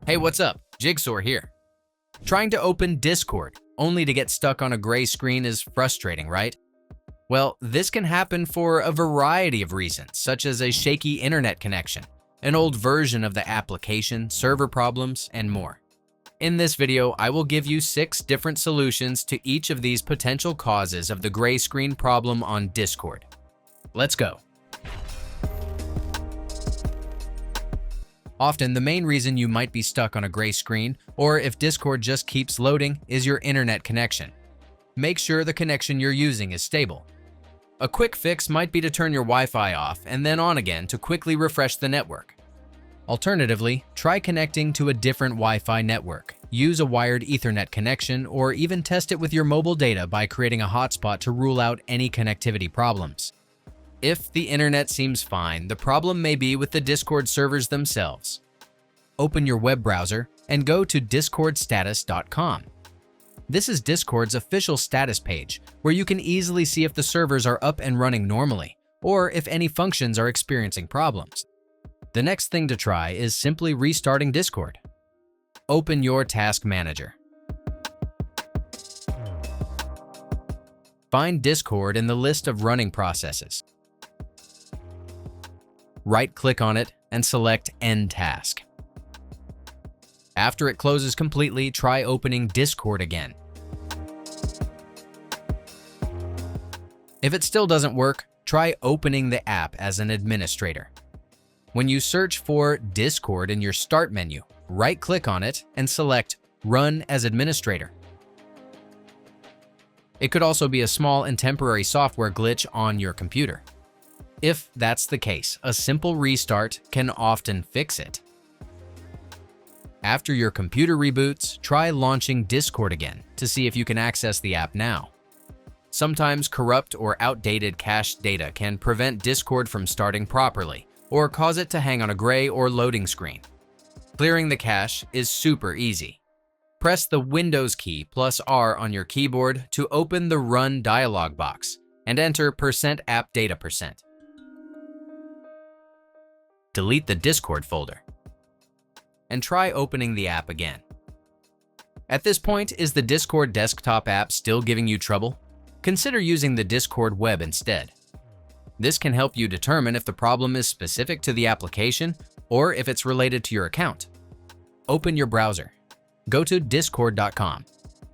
Hey, what's up? Jigsaw here. Trying to open Discord only to get stuck on a gray screen is frustrating, right? Well, this can happen for a variety of reasons, such as a shaky internet connection, an old version of the application, server problems, and more. In this video, I will give you 6 different solutions to each of these potential causes of the gray screen problem on Discord. Let's go. Often, the main reason you might be stuck on a gray screen, or if Discord just keeps loading, is your internet connection. Make sure the connection you're using is stable. A quick fix might be to turn your Wi-Fi off and then on again to quickly refresh the network. Alternatively, try connecting to a different Wi-Fi network. Use a wired Ethernet connection, or even test it with your mobile data by creating a hotspot to rule out any connectivity problems. If the internet seems fine, the problem may be with the Discord servers themselves. Open your web browser and go to discordstatus.com. This is Discord's official status page, where you can easily see if the servers are up and running normally, or if any functions are experiencing problems. The next thing to try is simply restarting Discord. Open your task manager. Find Discord in the list of running processes. Right-click on it and select End Task. After it closes completely, try opening Discord again. If it still doesn't work, try opening the app as an administrator. When you search for Discord in your Start menu, right-click on it and select Run as Administrator. It could also be a small and temporary software glitch on your computer. If that's the case, a simple restart can often fix it. After your computer reboots, try launching Discord again to see if you can access the app now. Sometimes corrupt or outdated cached data can prevent Discord from starting properly or cause it to hang on a gray or loading screen. Clearing the cache is super easy. Press the Windows key plus R on your keyboard to open the Run dialog box and enter %appdata%. Delete the Discord folder and try opening the app again. At this point, is the Discord desktop app still giving you trouble? Consider using the Discord web instead. This can help you determine if the problem is specific to the application or if it's related to your account. Open your browser, go to discord.com,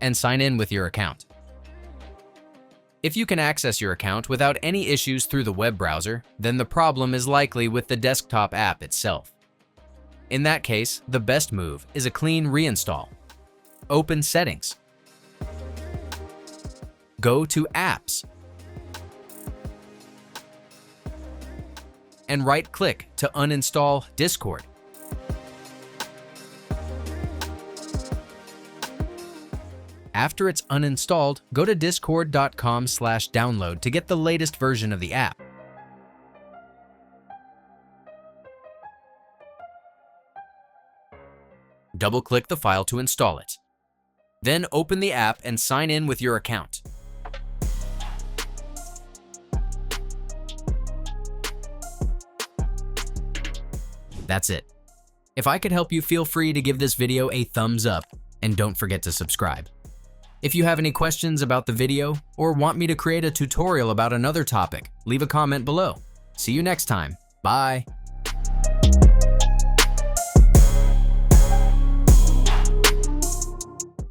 and sign in with your account. If you can access your account without any issues through the web browser, then the problem is likely with the desktop app itself. In that case, the best move is a clean reinstall. Open Settings. Go to Apps. And right-click to uninstall Discord. After it's uninstalled, go to discord.com/download to get the latest version of the app. Double-click the file to install it. Then open the app and sign in with your account. That's it. If I could help you, feel free to give this video a thumbs up and don't forget to subscribe. If you have any questions about the video or want me to create a tutorial about another topic, leave a comment below. See you next time. Bye.